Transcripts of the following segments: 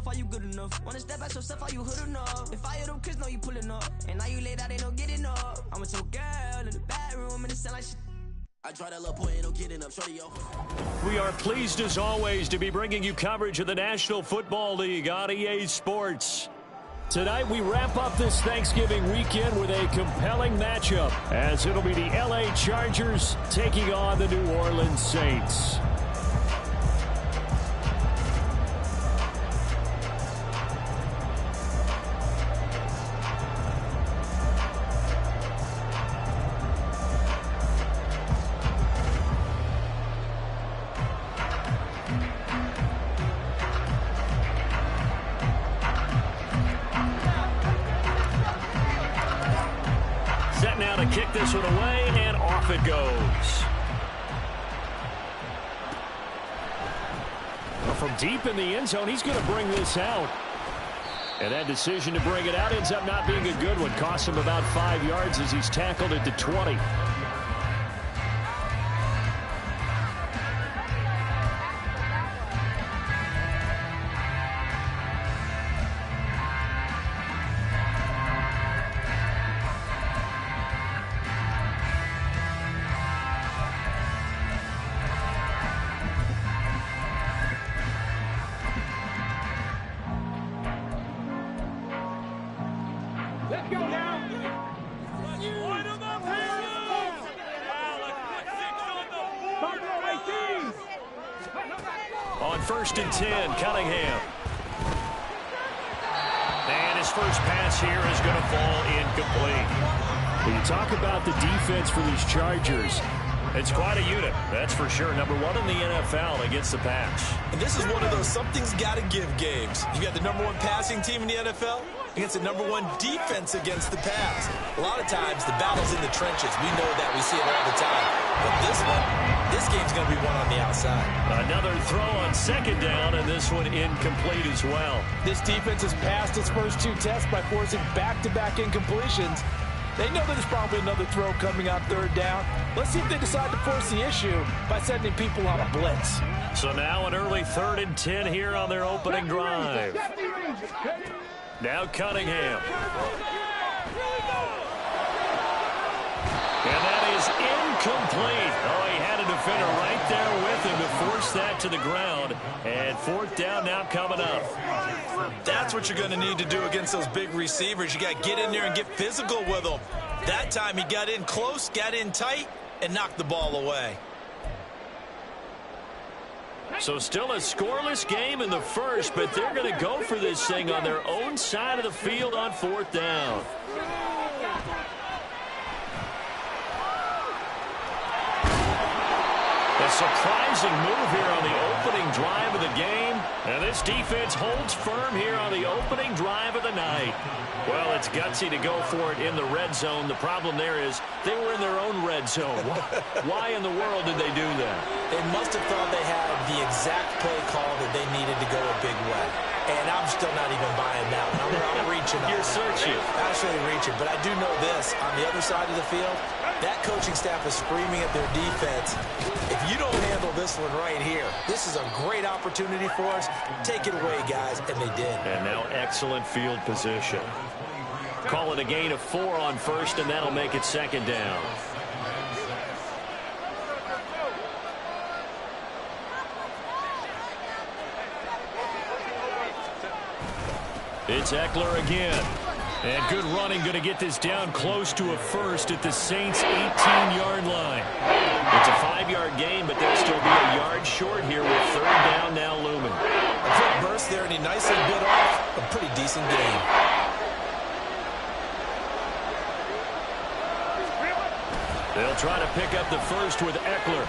yourself, are you good enough? Wanna step at yourself, are you hood enough? If I hear them kids know you pulling up, and now you laid out, they don't get enough. I'm with your girl in the bedroom, and it sound like shit. I try that little boy, ain't no getting up, shorty, yo. We are pleased as always to be bringing you coverage of the National Football League on EA Sports. Tonight we wrap up this Thanksgiving weekend with a compelling matchup, as it'll be the LA Chargers taking on the New Orleans Saints. Now to kick this one away, and off it goes. Well, from deep in the end zone, he's going to bring this out. And that decision to bring it out ends up not being a good one. Cost him about 5 yards as he's tackled at the 20. Let's go now. On 1st and 10, Cunningham. And his first pass here is going to fall incomplete. When you talk about the defense for these Chargers, it's quite a unit, that's for sure. Number 1 in the NFL against the pass. And this is one of those something's got to give games. You got the number 1 passing team in the NFL against the number 1 defense against the pass. A lot of times the battle's in the trenches. We know that. We see it all the time. But this game's going to be won on the outside. Another throw on 2nd down, and this one incomplete as well. This defense has passed its first 2 tests by forcing back-to-back incompletions. They know that there's probably another throw coming on 3rd down. Let's see if they decide to force the issue by sending people on a blitz. So now an early 3rd and 10 here on their opening drive. Now Cunningham. And that is incomplete. Oh, he had a defender right there with him to force that to the ground. And 4th down now coming up. That's what you're going to need to do against those big receivers. You got to get in there and get physical with them. That time he got in close, got in tight, and knocked the ball away. So still a scoreless game in the first, but they're going to go for this thing on their own side of the field on 4th down. A surprising move here on the opening drive of the game. And this defense holds firm here on the opening drive of the night. Well, it's gutsy to go for it in the red zone. The problem there is they were in their own red zone. Why in the world did they do that? They must have thought they had the exact play call that they needed to go a big way. And I'm still not even buying that one. I'm reaching. You're searching. Actually reaching. But I do know this. On the other side of the field, that coaching staff is screaming at their defense. If you don't handle this one right here, this is a great opportunity for us. Take it away, guys. And they did. And now excellent field position. Call it a gain of 4 on 1st, and that'll make it 2nd down. It's Eckler again. And good running, going to get this down close to a first at the Saints' 18-yard line. It's a 5-yard gain, but they'll still be a yard short here with 3rd down now looming. A quick burst there, and he nicely bit off a pretty decent gain. They'll try to pick up the first with Eckler.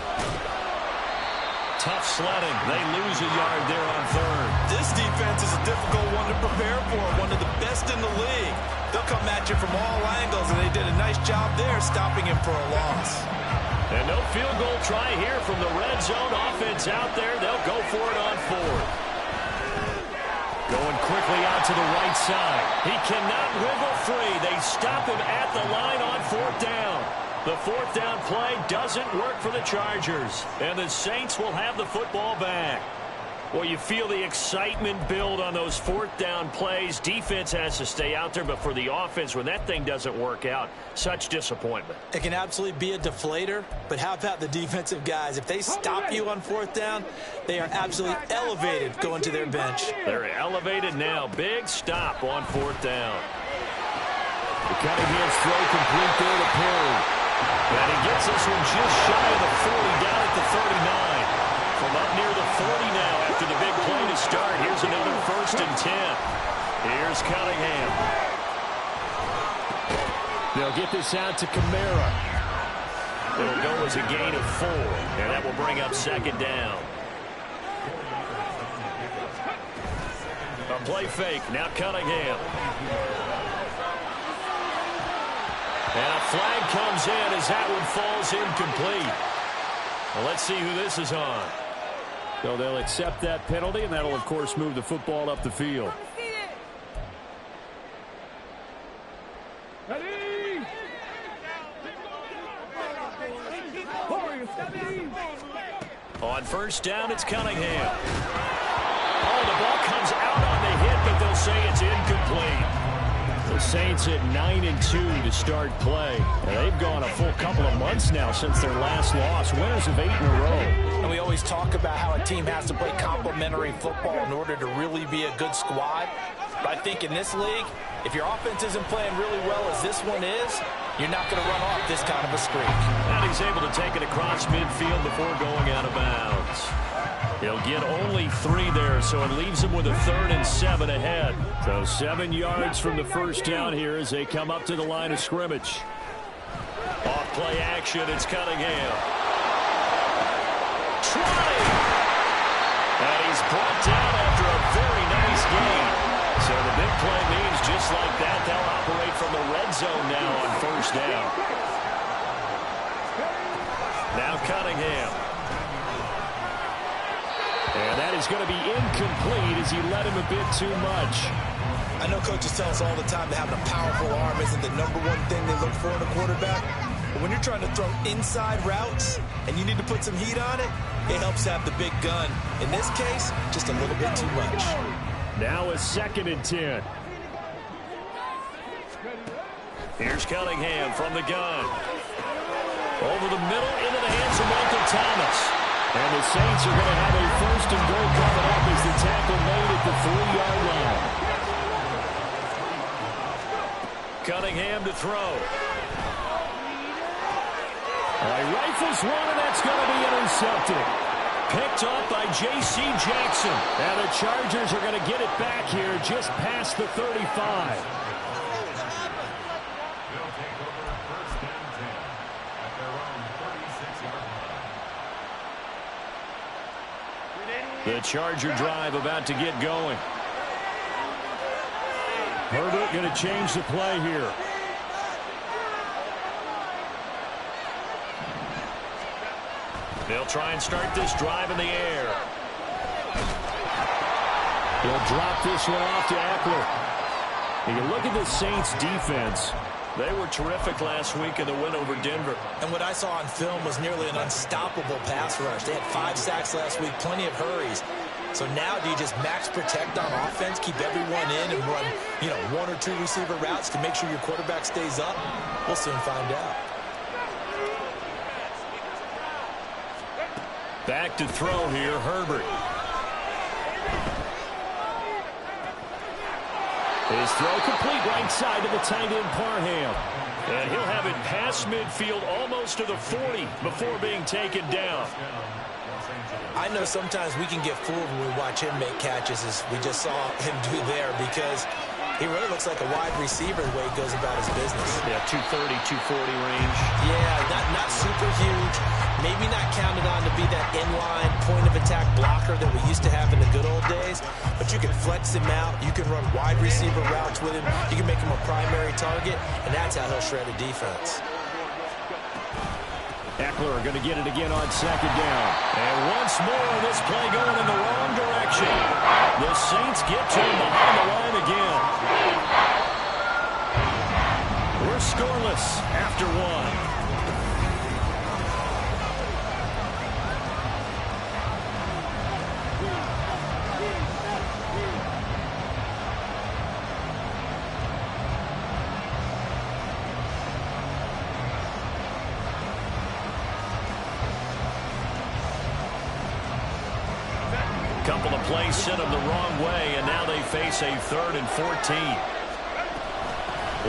Tough sledding. They lose a yard there on 3rd. This defense is a difficult one to prepare for, one of the best in the league. They'll come at you from all angles, and they did a nice job there stopping him for a loss. And no field goal try here from the red zone. Offense out there. They'll go for it on 4th. Going quickly out to the right side. He cannot wiggle free. They stop him at the line on 4th down. The 4th down play doesn't work for the Chargers. And the Saints will have the football back. Well, you feel the excitement build on those fourth down plays. Defense has to stay out there, but for the offense, when that thing doesn't work out, such disappointment. It can absolutely be a deflator, but how about the defensive guys? If they stop you on fourth down, they are absolutely elevated going to their bench. They're elevated now. Big stop on fourth down. The Cunningham's throw complete there to Perry. And he gets this one just shy of the 40, down at the 39. From up near the 40 now after the big play to start. Here's another 1st and 10. Here's Cunningham. They'll get this out to Kamara. It'll go as a gain of 4, and that will bring up 2nd down. A play fake, now Cunningham. And a flag comes in as that one falls incomplete. Well, let's see who this is on. So they'll accept that penalty, and that'll, of course, move the football up the field. On 1st down, it's Cunningham. Oh, the ball comes out on the hit, but they'll say it's incomplete. The Saints at 9-2 to start play. And they've gone a full couple of months now since their last loss. Winners of 8 in a row. And we always talk about how a team has to play complementary football in order to really be a good squad. But I think in this league, if your offense isn't playing really well as this one is, you're not going to run off this kind of a streak. And he's able to take it across midfield before going out of bounds. He'll get only 3 there, so it leaves him with a 3rd and 7 ahead. So 7 yards from the 1st down here as they come up to the line of scrimmage. Off play action, it's Cunningham. Trying! And he's brought down after a very nice gain. So the big play means just like that, they'll operate from the red zone now on 1st down. Now Cunningham. And that is going to be incomplete as he led him a bit too much. I know coaches tell us all the time that having a powerful arm isn't the #1 thing they look for in a quarterback. But when you're trying to throw inside routes and you need to put some heat on it, it helps have the big gun. In this case, just a little bit too much. Now a 2nd and 10. Here's Cunningham from the gun. Over the middle into the hands of Michael Thomas. And the Saints are going to have a 1st and goal coming up as the tackle made at the 3-yard line. Cunningham to throw. He rifles one, and that's going to be intercepted. Picked up by J.C. Jackson. And the Chargers are going to get it back here just past the 35. The Charger drive about to get going. Herbert going to change the play here. They'll try and start this drive in the air. He'll drop this one off to Eckler. You can look at the Saints defense. They were terrific last week in the win over Denver. And what I saw on film was nearly an unstoppable pass rush. They had 5 sacks last week, plenty of hurries. So now do you just max protect on offense, keep everyone in and run, 1 or 2 receiver routes to make sure your quarterback stays up? We'll soon find out. Back to throw here, Herbert. His throw complete right side to the tight end Parham. And he'll have it past midfield almost to the 40 before being taken down. I know sometimes we can get fooled when we watch him make catches, as we just saw him do there, because he really looks like a wide receiver the way he goes about his business. Yeah, 230, 240 range. Yeah, not super huge. Maybe not counted on to be that inline point-of-attack blocker that we used to have in the good old days. But you can flex him out. You can run wide receiver routes with him. You can make him a primary target, and that's how he'll shred a defense. Eckler going to get it again on 2nd down. And once more, this play going in the wrong direction. The Saints get to him behind the line again. We're scoreless after 1. play sent them the wrong way, and now they face a 3rd and 14.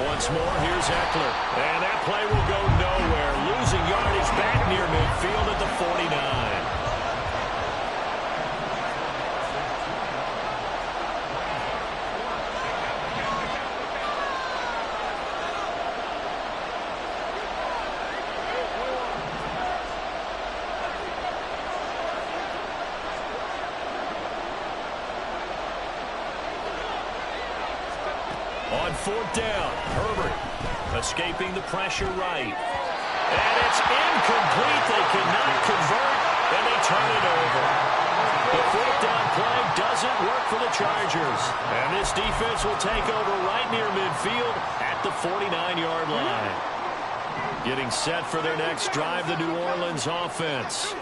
Once more, here's Eckler. And that play will go nowhere. Losing yardage back near midfield at the 49. On 4th down, Herbert escaping the pressure right. And it's incomplete. They cannot convert, and they turn it over. The 4th down play doesn't work for the Chargers. And this defense will take over right near midfield at the 49-yard line. Getting set for their next drive, the New Orleans offense.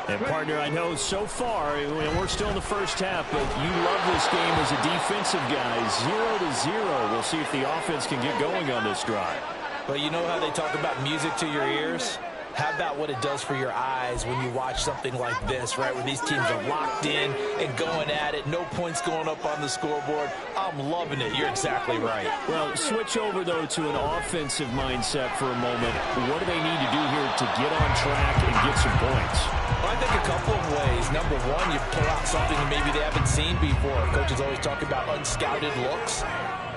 And, partner, I know so far, we're still in the first half, but you love this game as a defensive guy. 0-0. We'll see if the offense can get going on this drive. Well, you know how they talk about music to your ears? How about what it does for your eyes when you watch something like this, right, where these teams are locked in and going at it, no points going up on the scoreboard? I'm loving it. You're exactly right. Well, switch over, though, to an offensive mindset for a moment. What do they need to do here to get on track and get some points? Well, I think a couple of ways. Number one, you pull out something that maybe they haven't seen before. Coaches always talk about unscouted looks.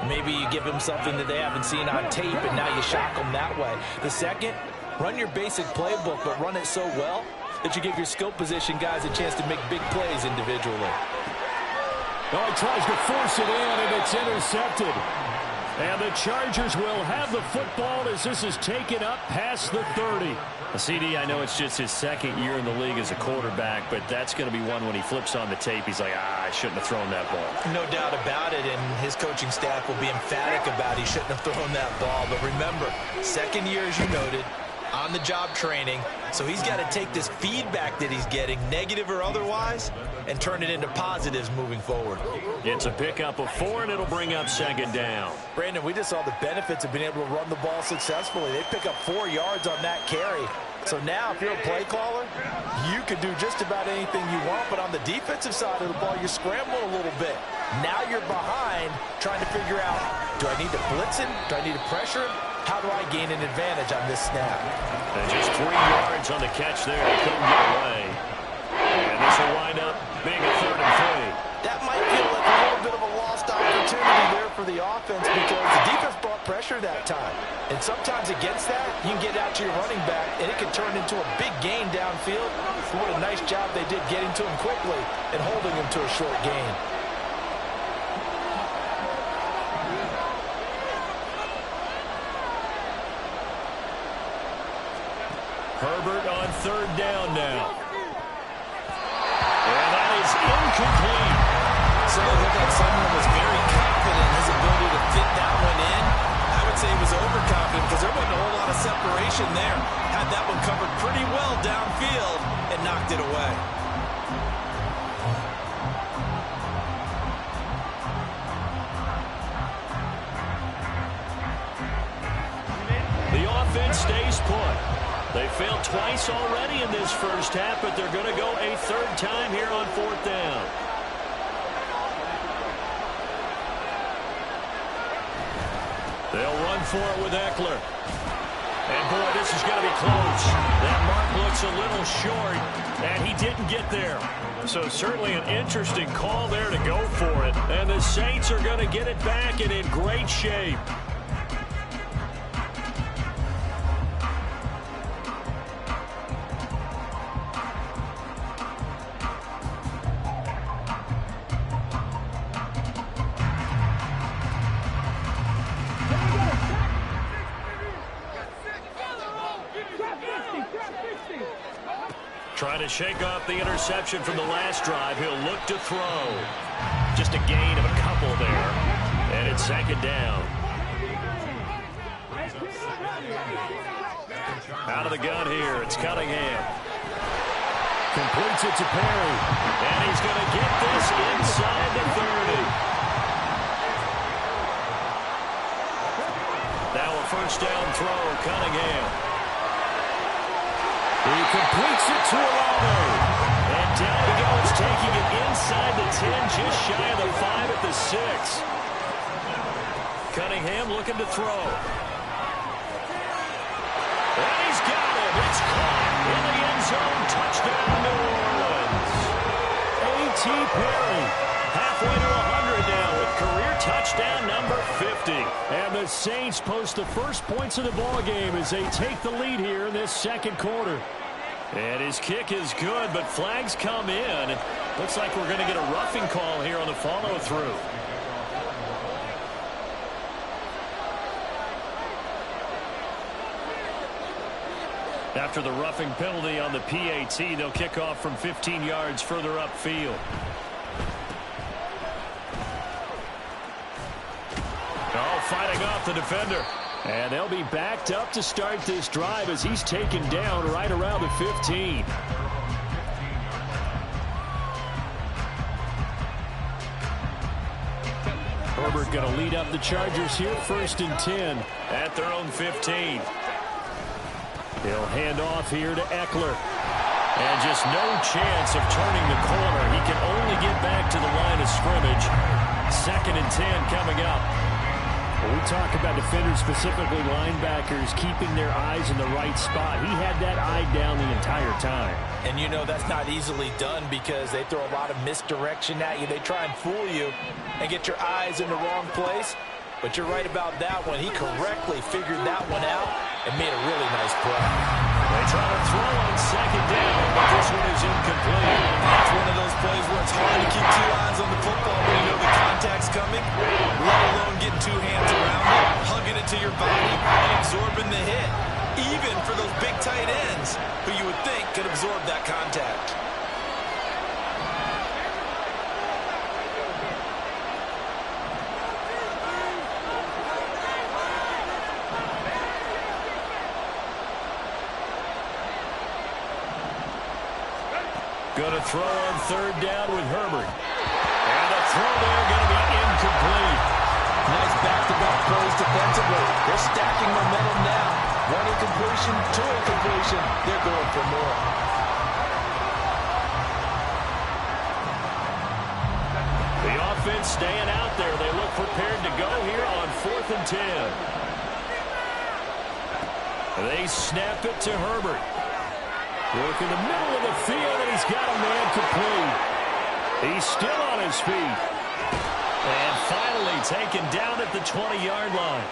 Maybe you give them something that they haven't seen on tape, and now you shock them that way. The second, run your basic playbook, but run it so well that you give your skill position guys a chance to make big plays individually. Oh, he tries to force it in, and it's intercepted. And the Chargers will have the football as this is taken up past the 30. CD, I know it's just his 2nd year in the league as a quarterback, but that's going to be one when he flips on the tape, he's like, I shouldn't have thrown that ball. No doubt about it, and his coaching staff will be emphatic about he shouldn't have thrown that ball. But remember, 2nd year, as you noted, on-the-job training, so he's got to take this feedback that he's getting, negative or otherwise, and turn it into positives moving forward. It's a pickup of 4, and it'll bring up 2nd down. Brandon, we just saw the benefits of being able to run the ball successfully. They pick up 4 yards on that carry. So now, if you're a play caller, you can do just about anything you want, but on the defensive side of the ball, you're scrambling a little bit. Now you're behind, trying to figure out, do I need to blitz him? Do I need to pressure him? How do I gain an advantage on this snap? And just 3 yards on the catch there. They couldn't get away. And this will wind up being a 3rd and 3. That might feel like a little bit of a lost opportunity there for the offense because the defense brought pressure that time. And sometimes against that, you can get out to your running back, and it can turn into a big gain downfield. What a nice job they did getting to him quickly and holding him to a short gain. Herbert on 3rd down now. And that is incomplete. So it looked like someone was very confident in his ability to fit that one in. I would say he was overconfident because there wasn't a whole lot of separation there. Had that one covered pretty well downfield and knocked it away. The offense stays put. They failed twice already in this first half, but they're going to go a 3rd time here on 4th down. They'll run for it with Eckler. And, boy, this is going to be close. That mark looks a little short, and he didn't get there. So certainly an interesting call there to go for it. And the Saints are going to get it back and in great shape. Trying to shake off the interception from the last drive. He'll look to throw. Just a gain of a couple there. And it's 2nd down. Out of the gun here. It's Cunningham. Completes it to Perry. And he's going to get this inside the 30. Now a 1st down throw. Cunningham. He completes it to Olave. And down he goes, taking it inside the 10, just shy of the 5 at the 6. Cunningham looking to throw. And he's got it. It's caught in the end zone. Touchdown, New Orleans. A.T. Perry halfway to 100 now with career touchdown number 50. And the Saints post the first points of the ball game as they take the lead here in this second quarter. And his kick is good, but flags come in. Looks like we're going to get a roughing call here on the follow-through. After the roughing penalty on the PAT, they'll kick off from 15 yards further upfield. Oh, fighting off the defender. And they'll be backed up to start this drive as he's taken down right around the 15. Herbert going to lead up the Chargers here, 1st and 10 at their own 15. He'll hand off here to Eckler. And just no chance of turning the corner. He can only get back to the line of scrimmage. 2nd and 10 coming up. When we talk about defenders, specifically linebackers, keeping their eyes in the right spot, he had that eye down the entire time. And you know that's not easily done because they throw a lot of misdirection at you. They try and fool you and get your eyes in the wrong place. But you're right about that one. He correctly figured that one out and made a really nice play. They try to throw on 2nd down, but this one is incomplete. That's one of those plays where it's hard to keep 2 eyes on the football when you know the contact's coming, let alone getting 2 hands around it, hugging it to your body, and absorbing the hit. Even for those big tight ends who you would think could absorb that contact. Going to throw on 3rd down with Herbert. And the throw there going to be incomplete. Nice back-to-back plays defensively. They're stacking momentum now. 1 incompletion, 2 incompletion. They're going for more. The offense staying out there. They look prepared to go here on 4th and 10. They snap it to Herbert. Work in the middle of the field, and he's got a man complete. He's still on his feet. And finally taken down at the 20-yard line.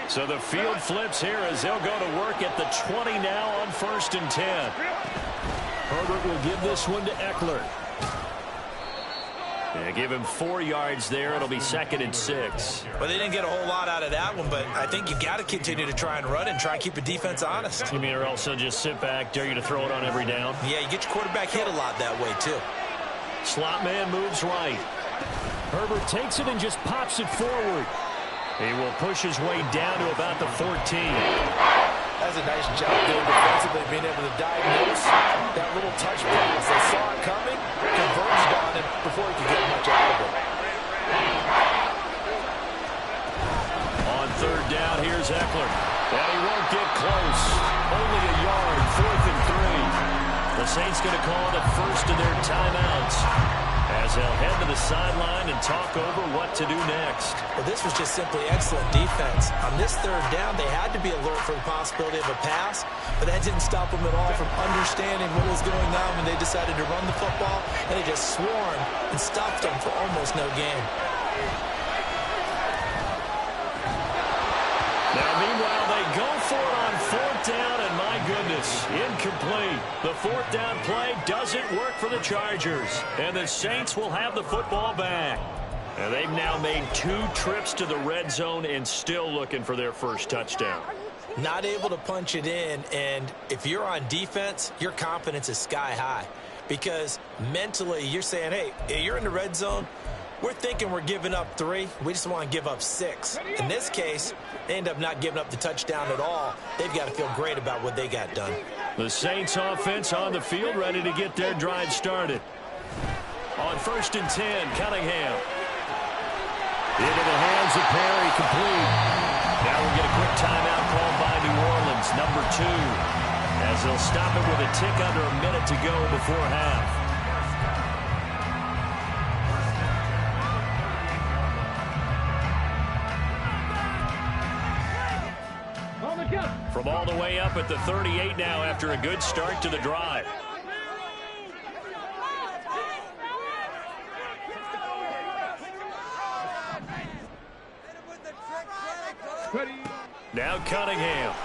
So the field flips here as they'll go to work at the 20 now on 1st and 10. Herbert will give this one to Eckler. Yeah, give him 4 yards there. It'll be 2nd and 6. Well, they didn't get a whole lot out of that one, but I think you got to continue to try and run and try and keep the defense honest. You mean, or else they'll just sit back, dare you to throw it on every down? Yeah, you get your quarterback hit a lot that way, too. Slot man moves right. Herbert takes it and just pops it forward. He will push his way down to about the 14. That's a nice job doing defensively, being able to diagnose that little touch pass. They saw it coming, converged on it before he could get much out of it. On 3rd down, here's Eckler. And he won't get close. Only a yard, 4th and 3. The Saints going to call the first of their timeouts as they'll head to the sideline and talk over what to do next. Well, this was just simply excellent defense. On this 3rd down, they had to be alert for the possibility of a pass, but that didn't stop them at all from understanding what was going on when they decided to run the football, and they just swarmed and stopped them for almost no gain. Now, meanwhile, they go for it on 4th down, and my goodness, incomplete. The 4th down play doesn't work for the Chargers, and the Saints will have the football back. And they've now made 2 trips to the red zone and still looking for their first touchdown. Not able to punch it in, and if you're on defense, your confidence is sky high because mentally you're saying, hey, you're in the red zone. We're thinking we're giving up 3. We just want to give up 6. In this case, they end up not giving up the touchdown at all. They've got to feel great about what they got done. The Saints offense on the field ready to get their drive started. On 1st and 10, Cunningham. Into the hands of Perry, complete. Now we'll get a quick timeout called by New Orleans, number 2, as they'll stop it with a tick under a minute to go before half. From all the way up at the 38 now after a good start to the drive. Now Cunningham.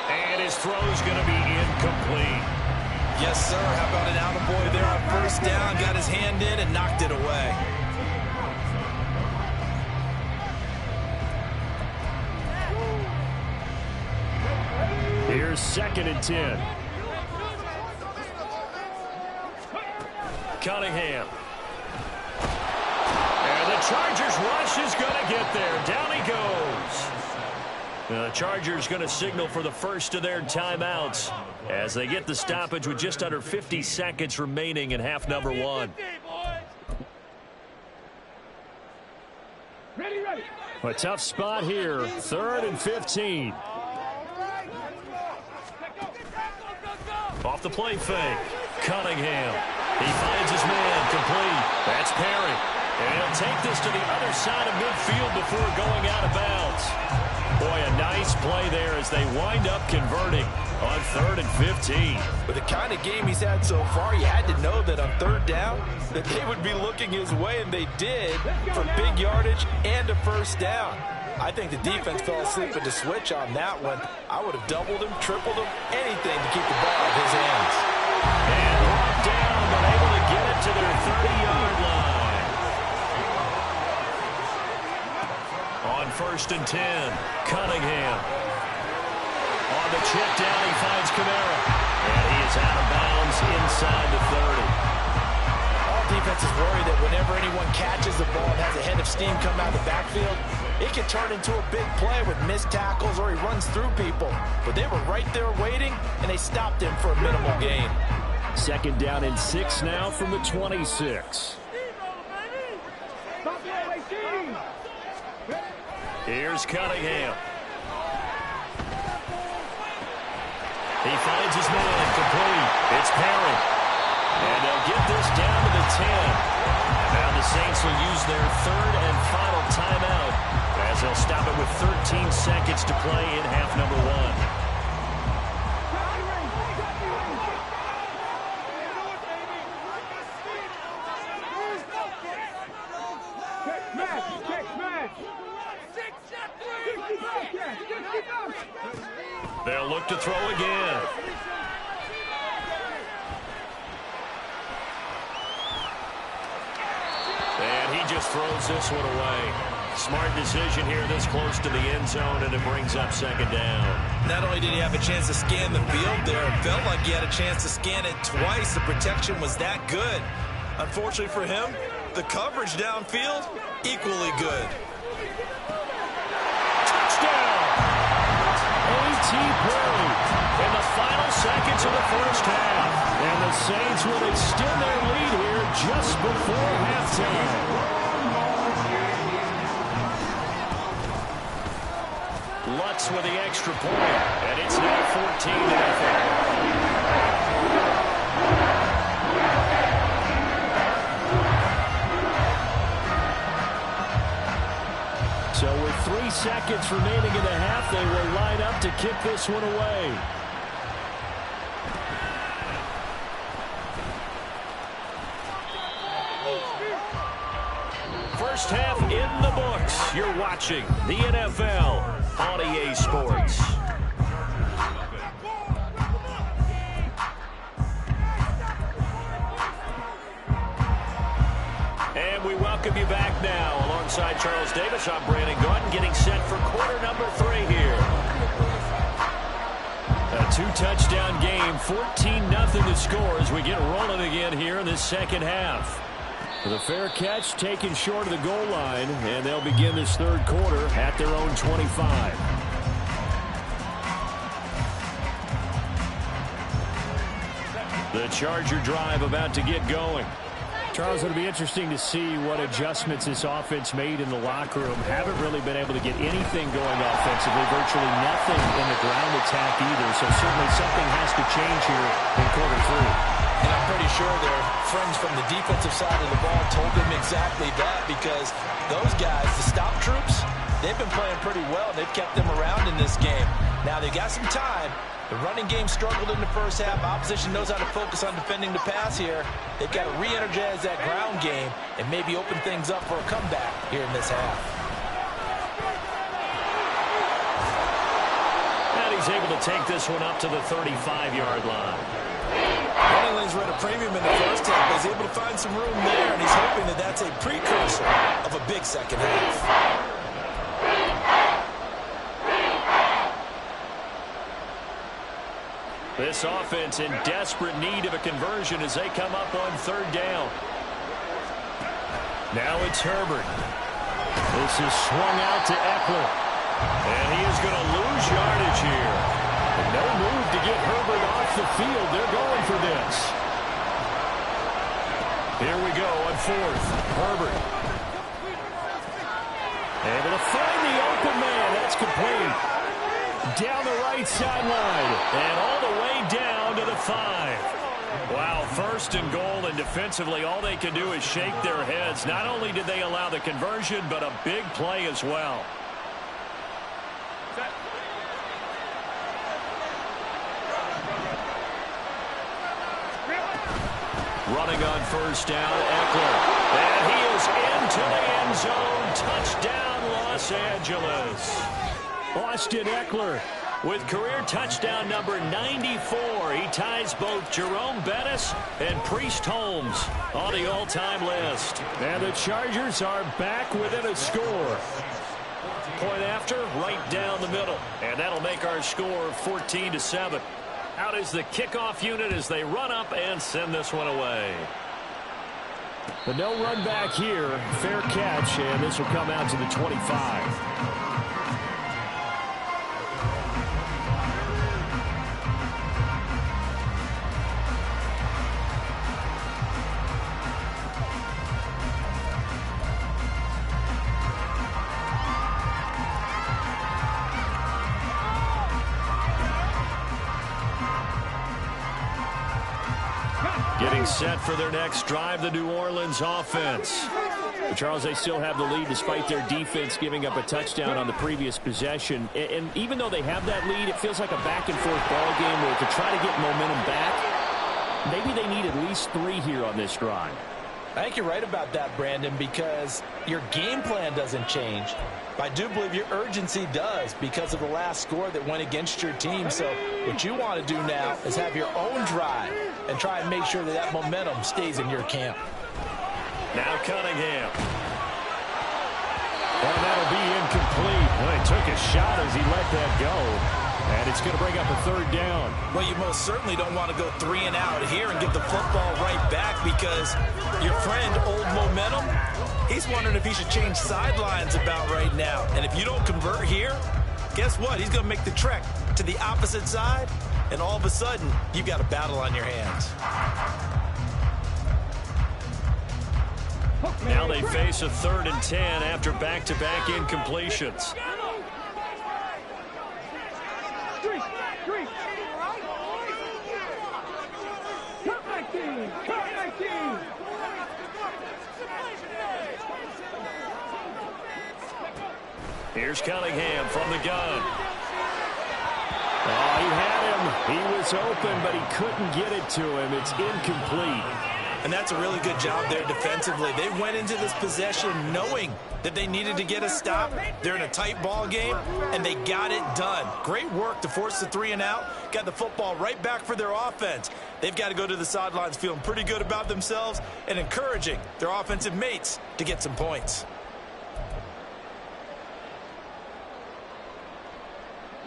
And his throw's going to be incomplete. Yes, sir. How about an attaboy there on 1st down? Got his hand in and knocked it away. Here's 2nd and 10. Cunningham. And the Chargers rush is going to get there. Down he goes. The Chargers going to signal for the first of their timeouts as they get the stoppage with just under 50 seconds remaining in half number 1. A tough spot here. 3rd and 15. Off the play fake. Cunningham. He finds his man complete. That's Perry. And he'll take this to the other side of midfield before going out of bounds. Boy, a nice play there as they wind up converting on 3rd and 15. With the kind of game he's had so far, you had to know that on 3rd down that they would be looking his way, and they did, for big yardage and a 1st down. I think the defense fell asleep at the switch on that one. I would have doubled him, tripled him, anything to keep the ball out of his hands. And brought down, but able to get it to their 30-yard line. On 1st and 10, Cunningham. On the check down, he finds Kamara. And he is out of bounds inside the 30. All defenses worry that whenever anyone catches the ball and has a head of steam come out of the backfield, it can turn into a big play with missed tackles or he runs through people. But they were right there waiting, and they stopped him for a minimal gain. 2nd down and 6 now from the 26. Here's Cunningham. He finds his man complete. It's Perry. And they'll get this down to the 10. Now the Saints will use their 3rd and final timeout as they'll stop it with 13 seconds to play in half number 1. They'll look to throw again. And he just throws this one away. Smart decision here this close to the end zone, and it brings up 2nd down. Not only did he have a chance to scan the field there, it felt like he had a chance to scan it twice. The protection was that good. Unfortunately for him, the coverage downfield, equally good. Touchdown! A.T. Perry in the final seconds of the 1st half. And the Saints will extend their lead here just before halftime. Lutz with the extra point, and it's now 14-0. So with 3 seconds remaining in the half, they will line up to kick this one away. First half in the books. You're watching the NFL on EA Sports. And we welcome you back now. Alongside Charles Davis, I'm Brandon Gordon, getting set for quarter number 3 here. A 2-touchdown game, 14-0 to score as we get rolling again here in this second half. The fair catch taken short of the goal line, and they'll begin this 3rd quarter at their own 25. The Charger drive about to get going. Charles, it'll be interesting to see what adjustments this offense made in the locker room. Haven't really been able to get anything going offensively, virtually nothing in the ground attack either. So certainly something has to change here in quarter three. And I'm pretty sure their friends from the defensive side of the ball told them exactly that, because those guys, the stop troops, they've been playing pretty well. They've kept them around in this game. Now they've got some time. The running game struggled in the first half. Opposition knows how to focus on defending the pass here. They've got to re-energize that ground game and maybe open things up for a comeback here in this half. And he's able to take this one up to the 35-yard line. Running lanes were at a premium in the first half, but he's able to find some room there, and he's hoping that that's a precursor of a big second half. This offense in desperate need of a conversion as they come up on third down. Now it's Herbert. This is swung out to Eckler. And he is going to lose yardage here. And no move to get Herbert off the field. They're going for this. Here we go on fourth. Herbert. Able to find the open man. That's complete. Down the right sideline, and all the way down to the 5. Wow, first and goal, and defensively all they can do is shake their heads. Not only did they allow the conversion, but a big play as well. Running on first down, Eckler. And he is into the end zone. Touchdown, Los Angeles. Austin Eckler with career touchdown number 94. He ties both Jerome Bettis and Priest Holmes on the all-time list. And the Chargers are back within a score. Point after, right down the middle. And that'll make our score 14-7. Out is the kickoff unit as they run up and send this one away. But no run back here. Fair catch, and this will come out to the 25. Getting set for their next drive, the New Orleans offense. But Charles, they still have the lead despite their defense giving up a touchdown on the previous possession. And even though they have that lead, it feels like a back-and-forth ball game where to try to get momentum back, maybe they need at least 3 here on this drive. I think you're right about that, Brandon, because your game plan doesn't change. I do believe your urgency does because of the last score that went against your team. So what you want to do now is have your own drive and try and make sure that that momentum stays in your camp. Now Cunningham. And that'll be incomplete. Well, he took a shot as he let that go. And it's going to bring up a third down. Well, you most certainly don't want to go 3 and out here and get the football right back, because your friend, Old Momentum, he's wondering if he should change sidelines about right now. And if you don't convert here, guess what? He's going to make the trek to the opposite side, and all of a sudden, you've got a battle on your hands. Now they face a 3rd and 10 after back-to-back incompletions. Here's Cunningham from the gun. Oh, he had him. He was open, but he couldn't get it to him. It's incomplete. And that's a really good job there defensively. They went into this possession knowing that they needed to get a stop. They're in a tight ball game, and they got it done. Great work to force the 3 and out. Got the football right back for their offense. They've got to go to the sidelines feeling pretty good about themselves and encouraging their offensive mates to get some points.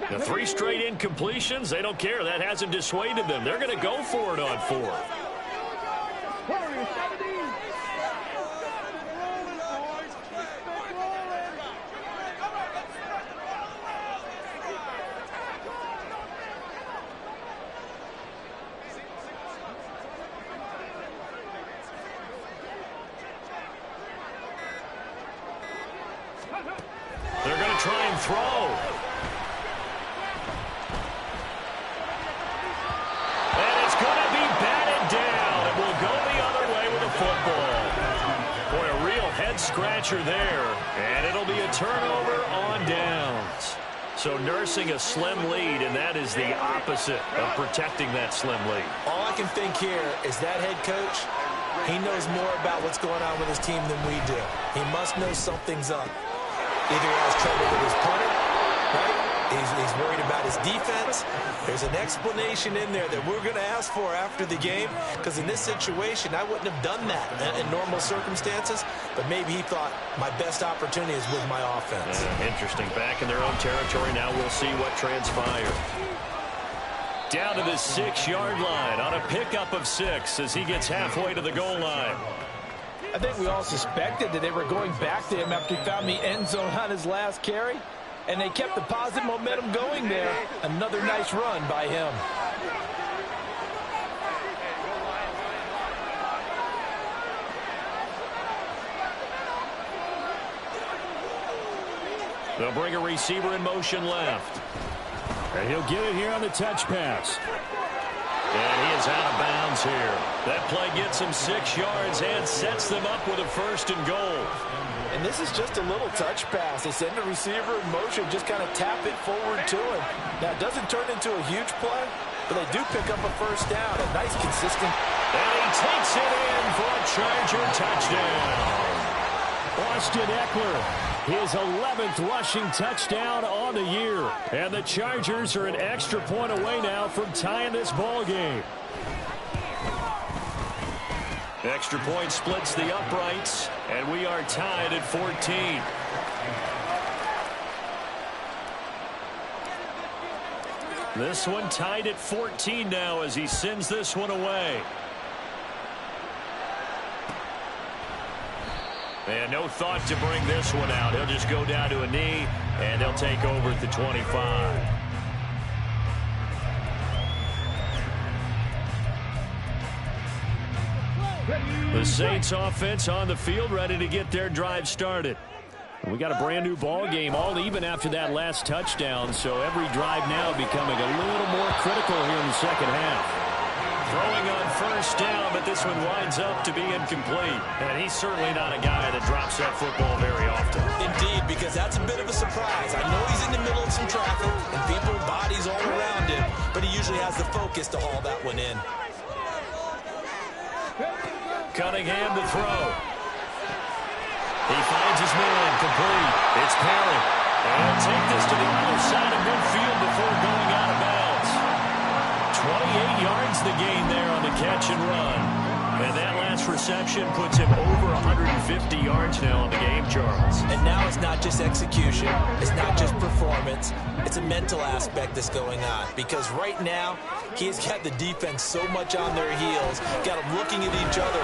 The 3 straight incompletions, they don't care. That hasn't dissuaded them. They're going to go for it on 4th. They're going to try and throw. And it's going to be batted down. It will go the other way with a football. Boy, a real head-scratcher there. And it'll be a turnover on downs. So nursing a slim lead, and that is the opposite of protecting that slim lead. All I can think here is that head coach, he knows more about what's going on with his team than we do. He must know something's up. Either he has trouble with his punter, right? He's worried about his defense. There's an explanation in there that we're going to ask for after the game, because in this situation, I wouldn't have done that in normal circumstances, but maybe he thought my best opportunity is with my offense. Interesting. Back in their own territory. Now we'll see what transpires. Down to the 6-yard line on a pickup of 6 as he gets halfway to the goal line. I think we all suspected that they were going back to him after he found the end zone on his last carry. And they kept the positive momentum going there. Another nice run by him. They'll bring a receiver in motion left. And he'll get it here on the touch pass. And he is out of bounds here. That play gets him 6 yards and sets them up with a 1st and goal. And this is just a little touch pass. They send the receiver in motion, just kind of tap it forward to him. Now, it doesn't turn into a huge play, but they do pick up a 1st down. A nice, consistent. And he takes it in for a Charger touchdown. Austin Eckler, his 11th rushing touchdown on the year. And the Chargers are an extra point away now from tying this ball game. Extra point splits the uprights, and we are tied at 14. This one tied at 14 now as he sends this one away. And no thought to bring this one out. He'll just go down to a knee, and they'll take over at the 25. The Saints offense on the field, ready to get their drive started. We got a brand new ball game, all even after that last touchdown, so every drive now becoming a little more critical here in the second half. Throwing on 1st down, but this one winds up to be incomplete. And he's certainly not a guy that drops that football very often. Indeed, because that's a bit of a surprise. I know he's in the middle of some traffic and people, bodies all around him, but he usually has the focus to haul that one in. Cunningham to throw. He finds his man, complete. It's Perry. And he'll take this to the other side of midfield before going out of bounds. 28 yards the gain there on the catch and run. And that last reception puts him over 150 yards now on the game, Charles. And now it's not just execution. It's not just performance. It's a mental aspect that's going on. Because right now, he's got the defense so much on their heels, got them looking at each other.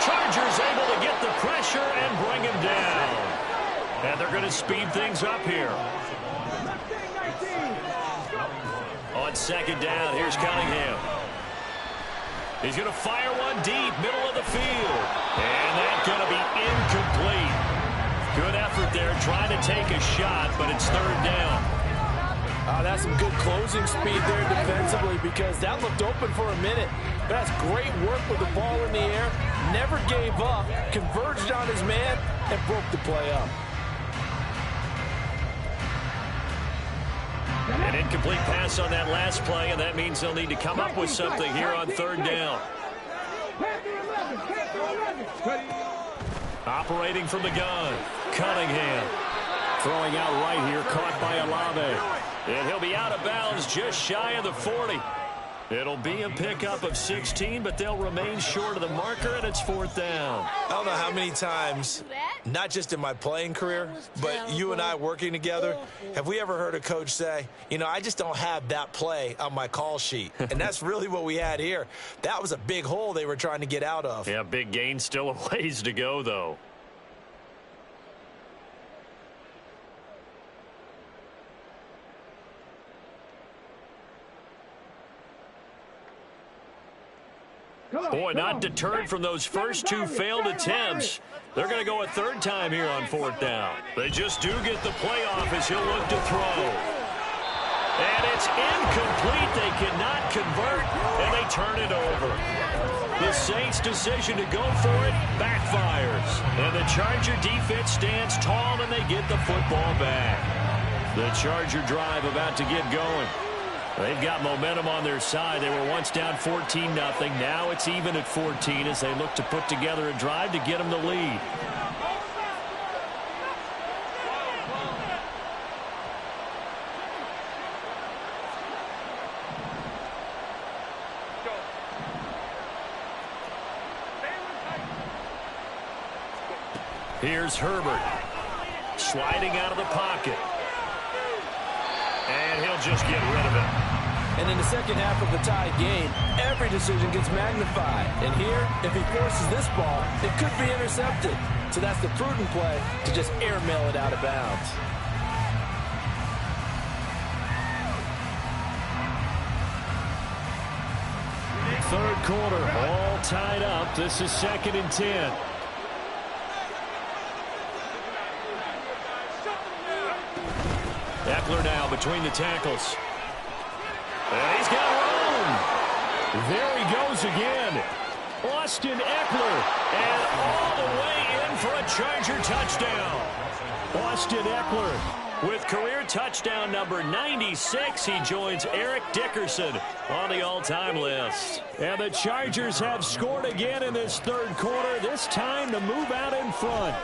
Chargers able to get the pressure and bring him down. And they're going to speed things up here. On 2nd down, here's Cunningham. He's going to fire one deep, middle of the field. And that's going to be incomplete. Good effort there, trying to take a shot, but it's 3rd down. That's some good closing speed there defensively, because that looked open for a minute. But that's great work with the ball in the air. Never gave up, converged on his man, and broke the play up. An incomplete pass on that last play, and that means they'll need to come up with something here on 3rd down. Operating from the gun, Cunningham. Throwing out right here, caught by Olave. And he'll be out of bounds just shy of the 40. It'll be a pickup of 16, but they'll remain short of the marker, and it's 4th down. I don't know how many times, not just in my playing career, but you and I working together, have we ever heard a coach say, you know, I just don't have that play on my call sheet. And that's really what we had here. That was a big hole they were trying to get out of. Yeah, big gain, still a ways to go, though. Boy, not deterred from those first 2 failed attempts. They're going to go a third time here on 4th down. They just do get the play off as he'll look to throw. And it's incomplete. They cannot convert, and they turn it over. The Saints' decision to go for it backfires. And the Charger defense stands tall, and they get the football back. The Charger drive about to get going. They've got momentum on their side. They were once down 14-0. Now it's even at 14 as they look to put together a drive to get them the lead. Here's Herbert, sliding out of the pocket. And he'll just get rid of it. And in the second half of the tie game, every decision gets magnified. And here, if he forces this ball, it could be intercepted. So that's the prudent play to just airmail it out of bounds. Third quarter, all tied up. This is 2nd and 10. Eckler now between the tackles. And he's got room. There he goes again. Austin Eckler. And all the way in for a Charger touchdown. Austin Eckler with career touchdown number 96. He joins Eric Dickerson on the all-time list. And the Chargers have scored again in this third quarter. This time to move out in front.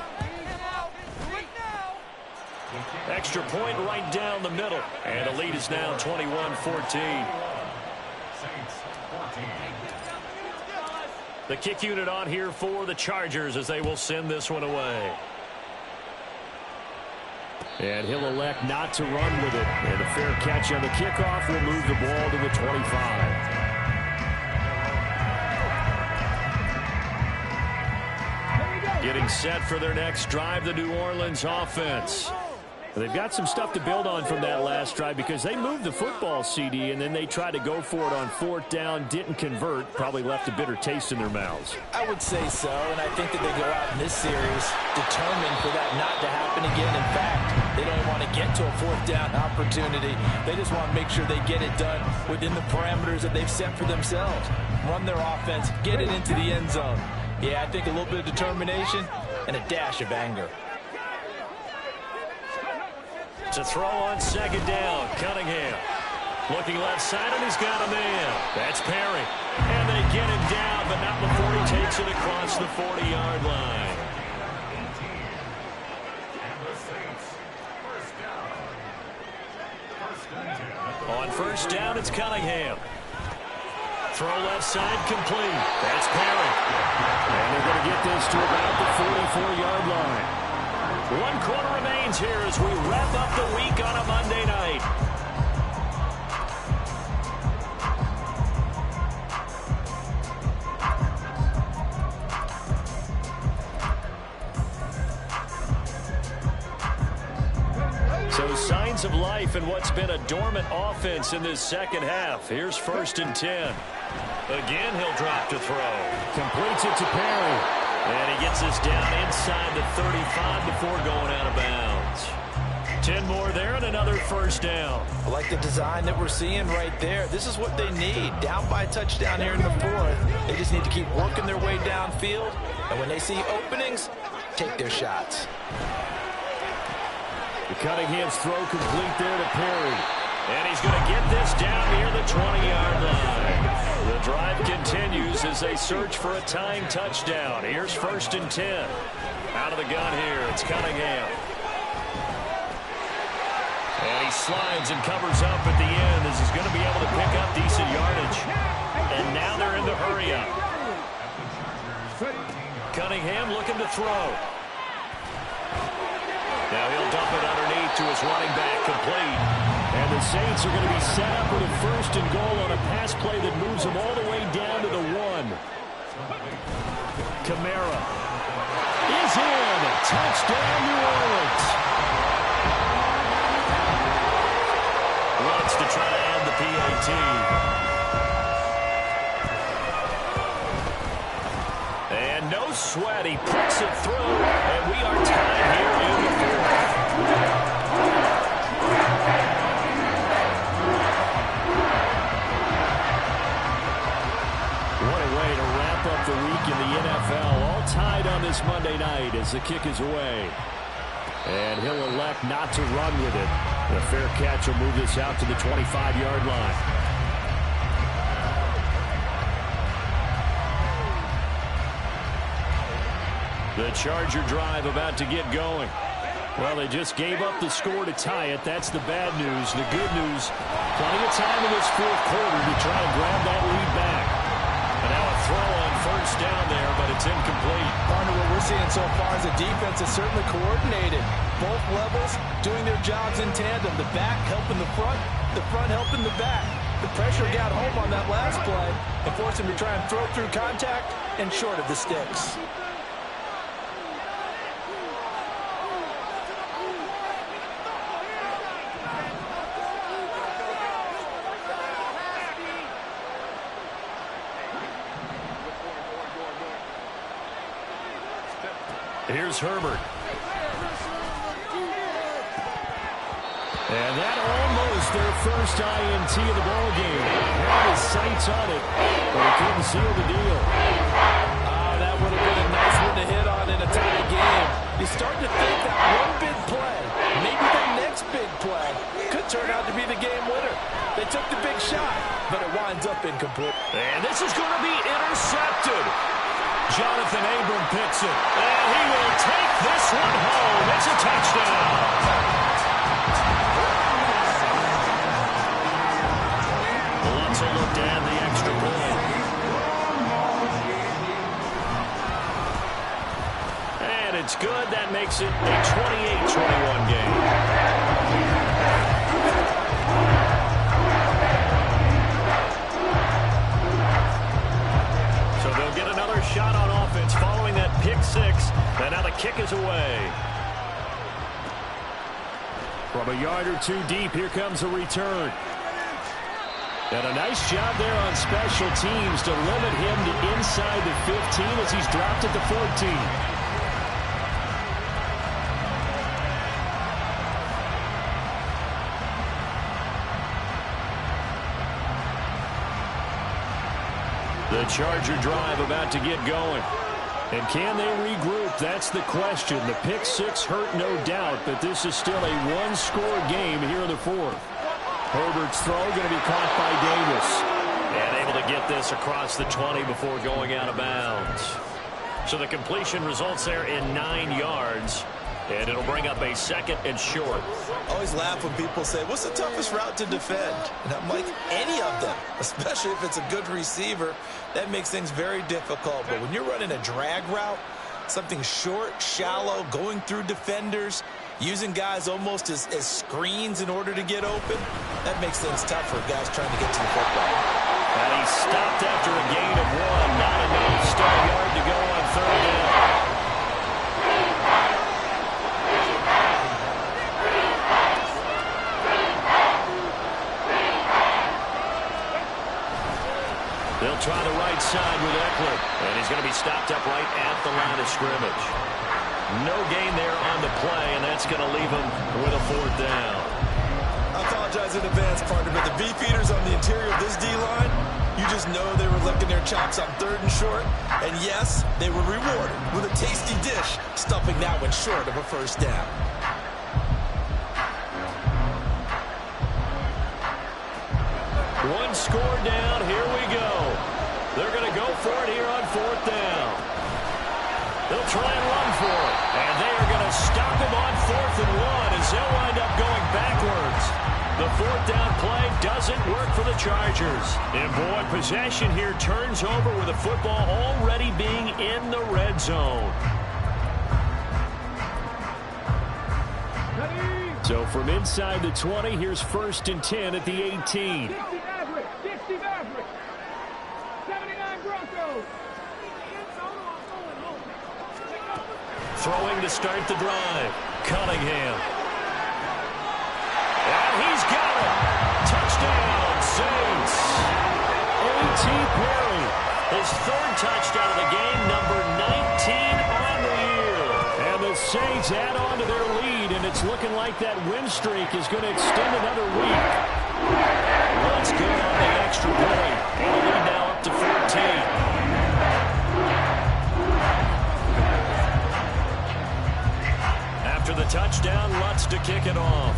Extra point right down the middle. And the lead is now 21-14. The kick unit on here for the Chargers as they will send this one away. And he'll elect not to run with it. And a fair catch on the kickoff will move the ball to the 25. Getting set for their next drive, the New Orleans offense. They've got some stuff to build on from that last drive because they moved the football, CD, and then they tried to go for it on 4th down, didn't convert, probably left a bitter taste in their mouths. I would say so, and I think that they go out in this series determined for that not to happen again. In fact, they don't want to get to a 4th down opportunity. They just want to make sure they get it done within the parameters that they've set for themselves. Run their offense, get it into the end zone. Yeah, I think a little bit of determination and a dash of anger. To throw on 2nd down, Cunningham. Looking left side, and he's got a man. That's Perry. And they get him down, but not before he takes it across the 40-yard line. On 1st down, it's Cunningham. Throw left side, complete. That's Perry. And they're going to get this to about the 44-yard line. 1 quarter remains here as we wrap up the week on a Monday night. So signs of life in what's been a dormant offense in this second half. Here's 1st and 10. Again, he'll drop to throw. Completes it to Perry. And he gets this down inside the 35 before going out of bounds. 10 more there and another 1st down. I like the design that we're seeing right there. This is what they need. Down by a touchdown here in the 4th. They just need to keep working their way downfield. And when they see openings, take their shots. The Cunningham's throw complete there to Perry. And he's going to get this down near the 20-yard line. The drive continues as they search for a tying touchdown. Here's 1st and 10. Out of the gun here, it's Cunningham. And he slides and covers up at the end as he's going to be able to pick up decent yardage. And now they're in the hurry-up. Cunningham looking to throw. Now he'll dump it underneath to his running back, complete. And the Saints are going to be set up with a 1st and goal on a pass play that moves them all the way down to the 1. Kamara is in. Touchdown, New Orleans. Wants to try to add the PAT. And no sweat. He puts it through. as the kick is away. And he'll elect not to run with it. The fair catch will move this out to the 25-yard line. The Charger drive about to get going. Well, they just gave up the score to tie it. That's the bad news. The good news, plenty of time in this fourth quarter to try to grab that lead back. And now a throw on first down there, but it's incomplete. Partner, what we're seeing so far is the defense is certainly coordinated. Both levels doing their jobs in tandem. The back helping the front helping the back. The pressure got home on that last play and forced him to try and throw through contact and short of the sticks. Here's Herbert. And that almost their first INT of the ball game. Had his sights on it, but he couldn't seal the deal. That would have been a nice one to hit on in a tie game. You start to think that one big play, maybe the next big play, could turn out to be the game winner. They took the big shot, but it winds up incomplete. And this is going to be intercepted. Jonathan Abram picks it, and he will take this one home. It's a touchdown. Let's look to add the extra point. And it's good. That makes it a 28-21 game. Shot on offense following that pick six, and now the kick is away. From a yard or two deep, here comes a return. And a nice job there on special teams to limit him to inside the 15 as he's dropped at the 14. The Charger drive about to get going. And can they regroup? That's the question. The pick six hurt, no doubt, but this is still a one-score game here in the fourth. Herbert's throw going to be caught by Davis. And able to get this across the 20 before going out of bounds. So the completion results there in 9 yards. And it'll bring up a second and short. I always laugh when people say, what's the toughest route to defend? And I'm like, any of them, especially if it's a good receiver. That makes things very difficult. But when you're running a drag route, something short, shallow, going through defenders, using guys almost as screens in order to get open, that makes things tough for guys trying to get to the football. And he stopped after a gain of 1. Not enough. Still a yard to go on third down. They'll try the right side with Eckler, and he's going to be stopped up right at the line of scrimmage. No gain there on the play, and that's going to leave him with a fourth down. I apologize in advance, partner, but the beefeaters on the interior of this D-line, you just know they were licking their chops on third and short. And yes, they were rewarded with a tasty dish, stuffing that one short of a first down. One score down. Here we go. They're going to go for it here on fourth down. They'll try and run for it. And they are going to stop him on 4th and 1 as they'll wind up going backwards. The fourth down play doesn't work for the Chargers. And boy, possession here turns over with the football already being in the red zone. So from inside the 20, here's 1st and 10 at the 18. Throwing to start the drive. Cunningham. And he's got it. Touchdown, Saints. A.T. Perry. His 3rd touchdown of the game, number 19 on the year. And the Saints add on to their lead, and it's looking like that win streak is going to extend another week. That's good on the extra point. And the lead now up to 14. After the touchdown, Lutz to kick it off.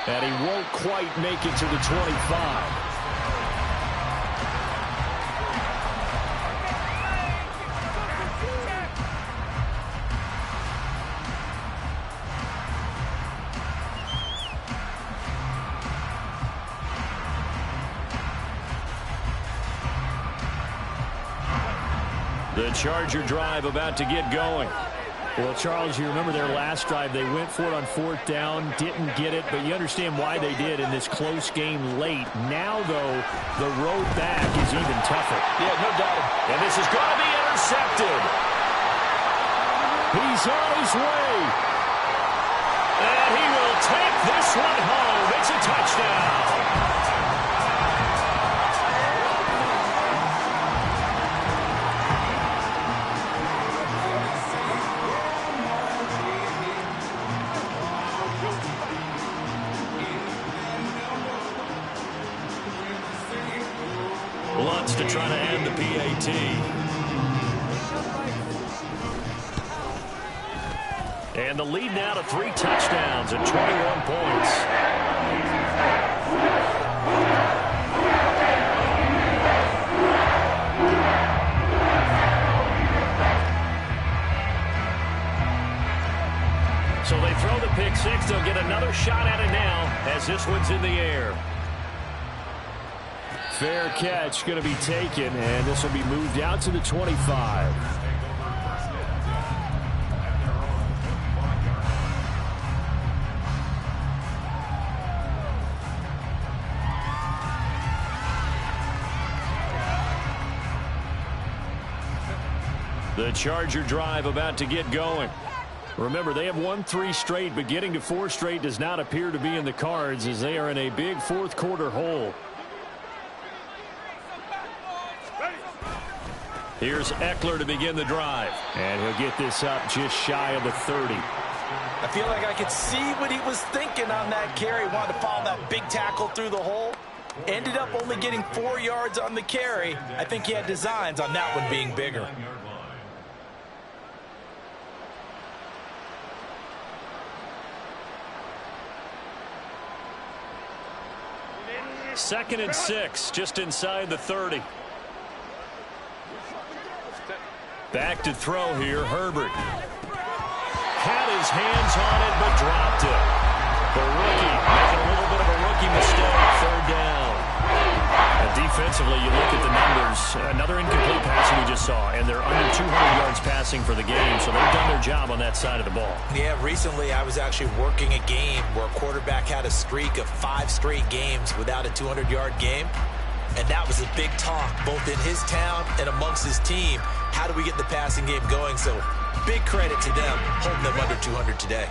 And he won't quite make it to the 25. The Charger drive about to get going. Well, Charles, you remember their last drive. They went for it on 4th down, didn't get it, but you understand why they did in this close game late. Now, though, the road back is even tougher. Yeah, no doubt. And this is going to be intercepted. He's on his way. And he will take this one home. It's a touchdown. Lutz to try to end the PAT. And the lead now to 3 touchdowns and 21 points. So they throw the pick six. They'll get another shot at it now as this one's in the air. Fair catch going to be taken, and this will be moved out to the 25. The Charger drive about to get going. Remember, they have won 3 straight, but getting to 4 straight does not appear to be in the cards as they are in a big 4th quarter hole. Here's Eckler to begin the drive. And he'll get this up just shy of the 30. I feel like I could see what he was thinking on that carry. Wanted to follow that big tackle through the hole. Ended up only getting 4 yards on the carry. I think he had designs on that one being bigger. Second and 6, just inside the 30. Back to throw here, Herbert. Had his hands on it, but dropped it. The rookie making a little bit of a rookie mistake, 3rd down. And defensively, you look at the numbers. Another incomplete pass we just saw, and they're under 200 yards passing for the game, so they've done their job on that side of the ball. Yeah, recently I was actually working a game where a quarterback had a streak of 5 straight games without a 200-yard game. And that was a big talk, both in his town and amongst his team. How do we get the passing game going? So big credit to them, holding them under 200 today.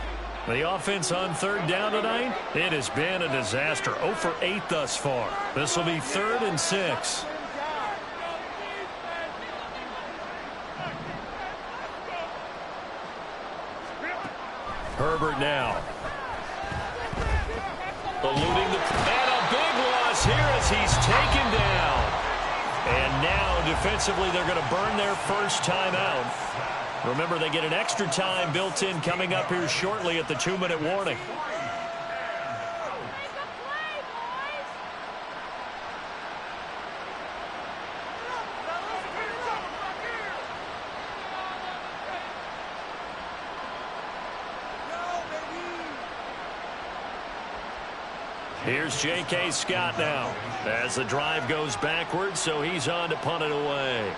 The offense on 3rd down tonight, it has been a disaster. 0 for 8 thus far. This will be 3rd and 6. Herbert now. Eluding the... And a big loss here as he's taken down. And now, defensively, they're going to burn their first time out. Remember, they get an extra time built in coming up here shortly at the 2-minute warning. Here's J.K. Scott now as the drive goes backwards, so he's on to punt it away.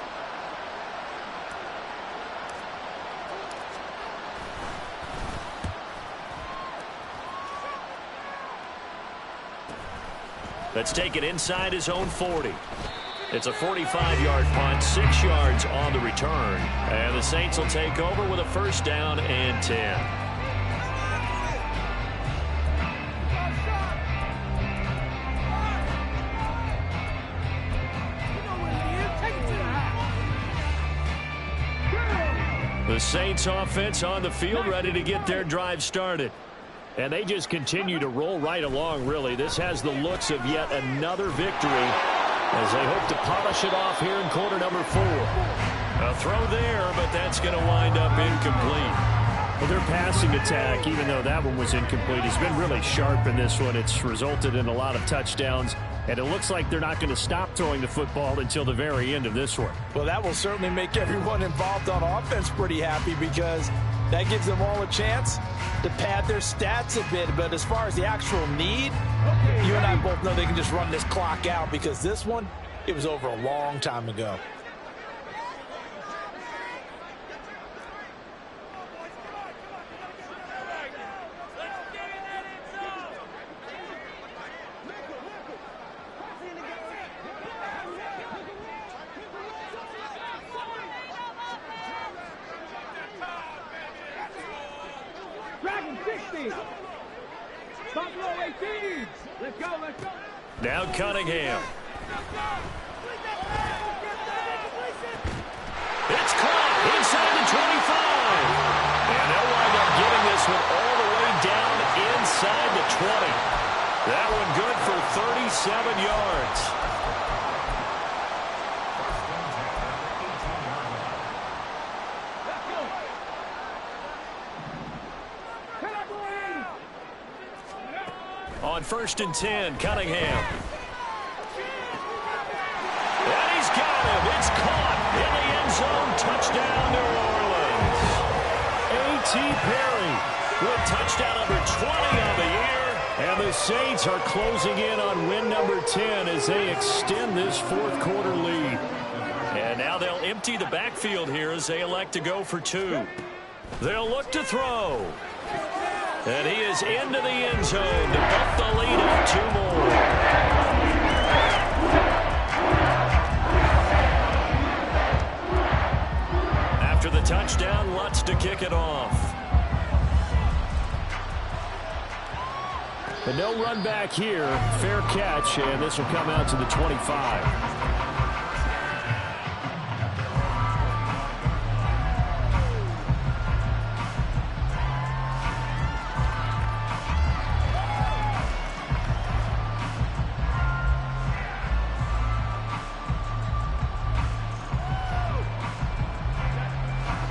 Let's take it inside his own 40. It's a 45-yard punt, 6 yards on the return. And the Saints will take over with a 1st down and 10. The Saints offense on the field ready to get their drive started. And they just continue to roll right along, really. This has the looks of yet another victory as they hope to polish it off here in quarter number 4. A throw there, but that's going to wind up incomplete. Well, their passing attack, even though that one was incomplete, has been really sharp in this one. It's resulted in a lot of touchdowns, and it looks like they're not going to stop throwing the football until the very end of this one. Well, that will certainly make everyone involved on offense pretty happy, because that gives them all a chance to pad their stats a bit. But as far as the actual need, you and I both know they can just run this clock out, because this one, it was over a long time ago. Now Cunningham. It's caught inside the 25. And they'll wind up getting this one all the way down inside the 20. That one good for 37 yards. On 1st and 10, Cunningham. And he's got him. It's caught in the end zone. Touchdown, New Orleans. A.T. Perry with touchdown number 20 on the year. And the Saints are closing in on win number 10 as they extend this fourth quarter lead. And now they'll empty the backfield here as they elect to go for 2. They'll look to throw. And he is into the end zone to bump the lead up 2 more. After the touchdown, Lutz to kick it off. But no run back here. Fair catch, and this will come out to the 25.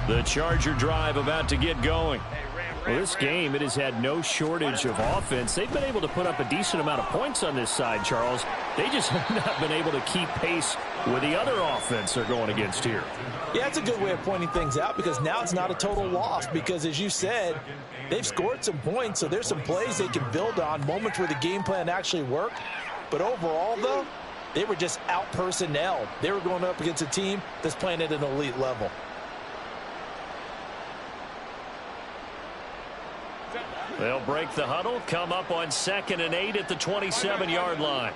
The Charger drive about to get going. Well, this game, it has had no shortage of offense. They've been able to put up a decent amount of points on this side, Charles. They just have not been able to keep pace with the other offense they're going against here. Yeah, it's a good way of pointing things out, because now it's not a total loss, because as you said, they've scored some points, so there's some plays they can build on, moments where the game plan actually worked. But overall, though, they were just out-personnel. They were going up against a team that's playing at an elite level. They'll break the huddle, come up on 2nd and 8 at the 27-yard line.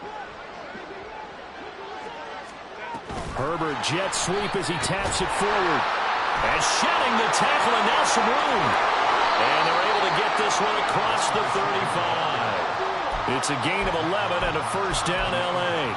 Herbert jet sweep as he taps it forward. And shedding the tackle, and now some room. And they're able to get this one across the 35. It's a gain of 11 and a first down, L.A.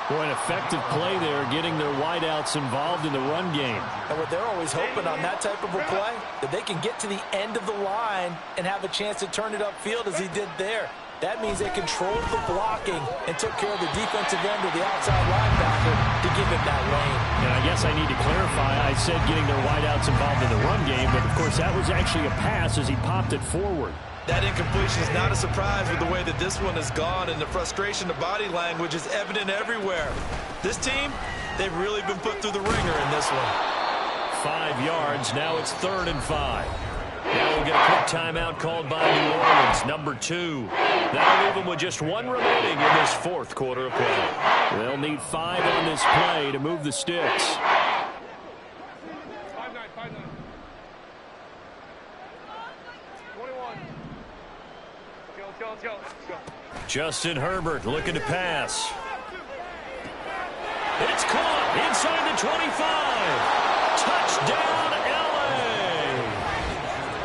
Boy, an effective play there, getting their wideouts involved in the run game. And what they're always hoping on that type of a play, that they can get to the end of the line and have a chance to turn it upfield as he did there. That means they controlled the blocking and took care of the defensive end of the outside linebacker to give him that lane. And I guess I need to clarify, I said getting their wideouts involved in the run game, but of course that was actually a pass as he popped it forward. That incompletion is not a surprise with the way that this one has gone, and the frustration, the body language is evident everywhere. This team, they've really been put through the ringer in this one. 5 yards, now it's 3rd and 5. Now we'll get a quick timeout called by New Orleans, number 2. That'll leave them with just 1 remaining in this fourth quarter of play. They'll need 5 on this play to move the sticks. Justin Herbert looking to pass. It's caught inside the 25. Touchdown, L.A.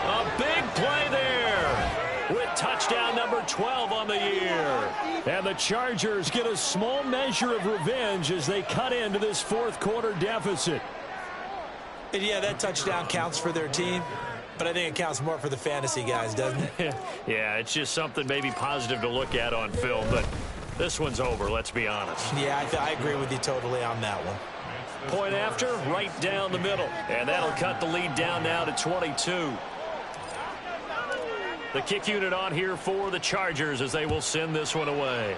A big play there with touchdown number 12 on the year. And the Chargers get a small measure of revenge as they cut into this fourth quarter deficit. And yeah, that touchdown counts for their team, but I think it counts more for the fantasy guys, doesn't it? Yeah, it's just something maybe positive to look at on film, but This one's over, let's be honest. Yeah, I agree with you totally on that one. Point after, right down the middle. And that'll cut the lead down now to 22. The kick unit on here for the Chargers as they will send this one away.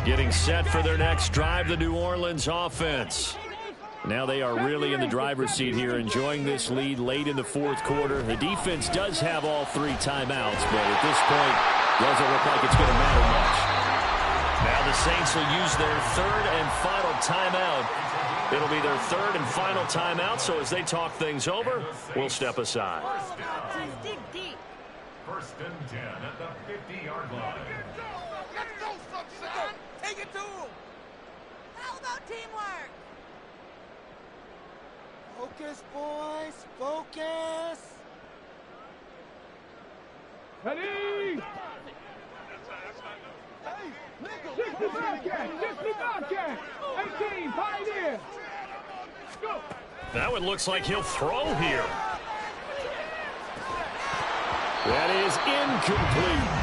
Getting set for their next drive, the New Orleans offense. Now they are really in the driver's seat here, enjoying this lead late in the fourth quarter. The defense does have all 3 timeouts, but at this point, doesn't look like it's going to matter much. Now the Saints will use their 3rd and final timeout. It'll be their 3rd and final timeout, so as they talk things over, we'll step aside. First and 10 at the 50-yard line. Let's go, sunshine! Take it to him! How about teamwork? Focus, boys. Focus. Ready? 60 Bobcat! 60 Bobcat! 18, Pioneer! Go! Now it looks like he'll throw here. That is incomplete.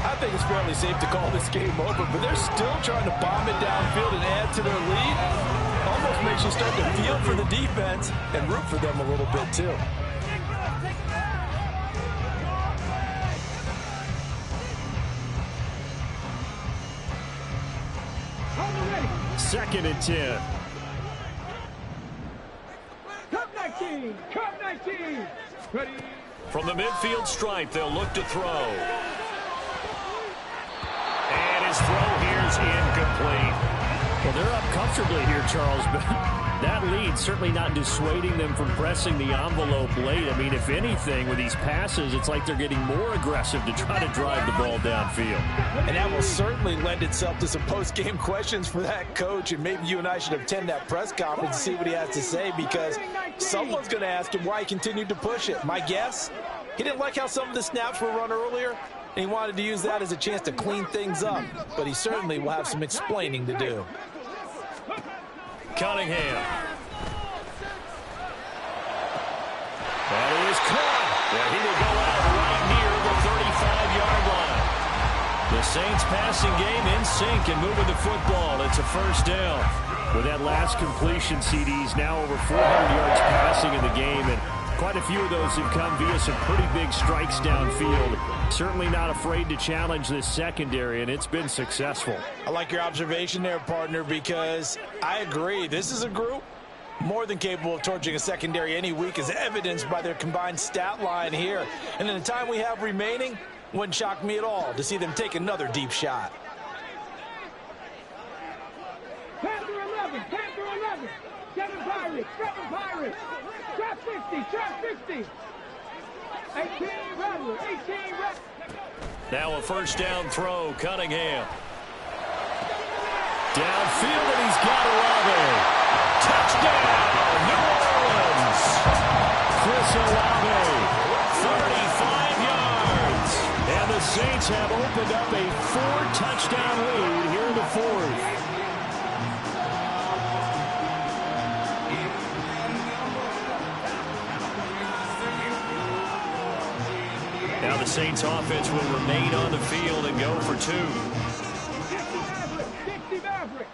I think it's fairly safe to call this game over, but they're still trying to bomb it downfield and add to their lead. Almost makes you start to feel for the defense and root for them a little bit, too. Second and 10. Cup 19! Cup 19! Ready? From the midfield stripe, they'll look to throw. And his throw here is incomplete. Well, they're up comfortably here, Charles, but that lead certainly not dissuading them from pressing the envelope late. I mean, if anything, with these passes, it's like they're getting more aggressive to try to drive the ball downfield. And that will certainly lend itself to some post-game questions for that coach, and maybe you and I should attend that press conference and see what he has to say, because someone's going to ask him why he continued to push it. My guess, he didn't like how some of the snaps were run earlier, and he wanted to use that as a chance to clean things up, but he certainly will have some explaining to do. Cunningham. That is caught. Yeah, he will go out right near the 35-yard line. The Saints passing game in sync and moving the football. It's a first down. With that last completion, CD's now over 400 yards passing in the game, and quite a few of those have come via some pretty big strikes downfield. Certainly not afraid to challenge this secondary, and it's been successful. I like your observation there, partner, because I agree. This is a group more than capable of torching a secondary any week, as evidenced by their combined stat line here. And in the time we have remaining, wouldn't shock me at all to see them take another deep shot. Panther 11! Panther 11! 7 Pirates! 7 Pirates! Trap 50! Trap 50! 18 Rattler! 18 Rattler! Now a first down throw, Cunningham. Downfield, and he's got Olave. Touchdown, New Orleans. Chris Olave, 35 yards. And the Saints have opened up a 4-touchdown lead here in the fourth. Now the Saints offense will remain on the field and go for 2. 60 Maverick!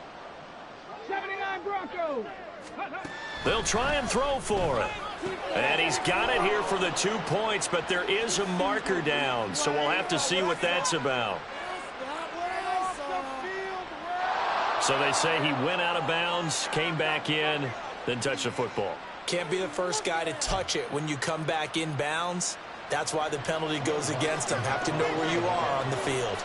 79 Broncos! They'll try and throw for it. And he's got it here for the 2 points, but there is a marker down, so we'll have to see what that's about. So they say he went out of bounds, came back in, then touched the football. Can't be the first guy to touch it when you come back in bounds. That's why the penalty goes against him. Have to know where you are on the field.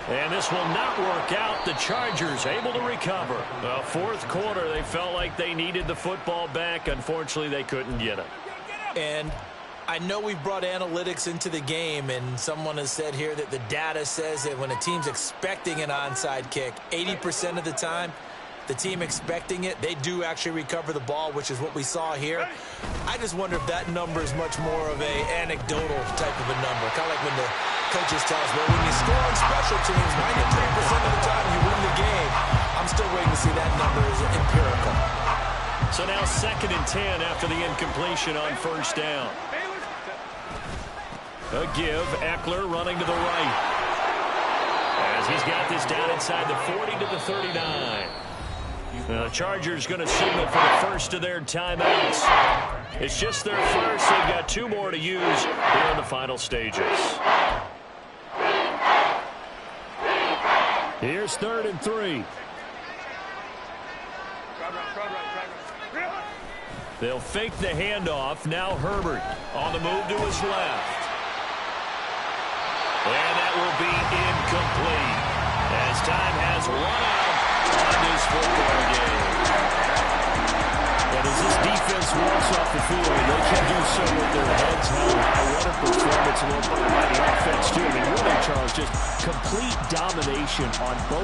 And this will not work out. The Chargers able to recover. The fourth quarter, they felt like they needed the football back. Unfortunately, they couldn't get it. And I know we've brought analytics into the game, and someone has said here that the data says that when a team's expecting an onside kick, 80% of the time, the team expecting it, they do actually recover the ball, which is what we saw here. I just wonder if that number is much more of an anecdotal type of a number. Kind of like when the coaches tell us, well, when you score on special teams, 93% of the time you win the game. I'm still waiting to see that number is empirical. So now 2nd and 10 after the incompletion on first down. A give, Eckler running to the right. As he's got this down inside the 40 to the 39. The Chargers going to signal for the first of their timeouts. It's just their first. They've got 2 more to use here in the final stages. Here's 3rd and 3. They'll fake the handoff. Now Herbert on the move to his left. And that will be incomplete as time has run out on this football game. But as this defense walks off the field, they can do so with their heads held high. What a performance by the offense, too. I mean, really, Charles, just complete domination on both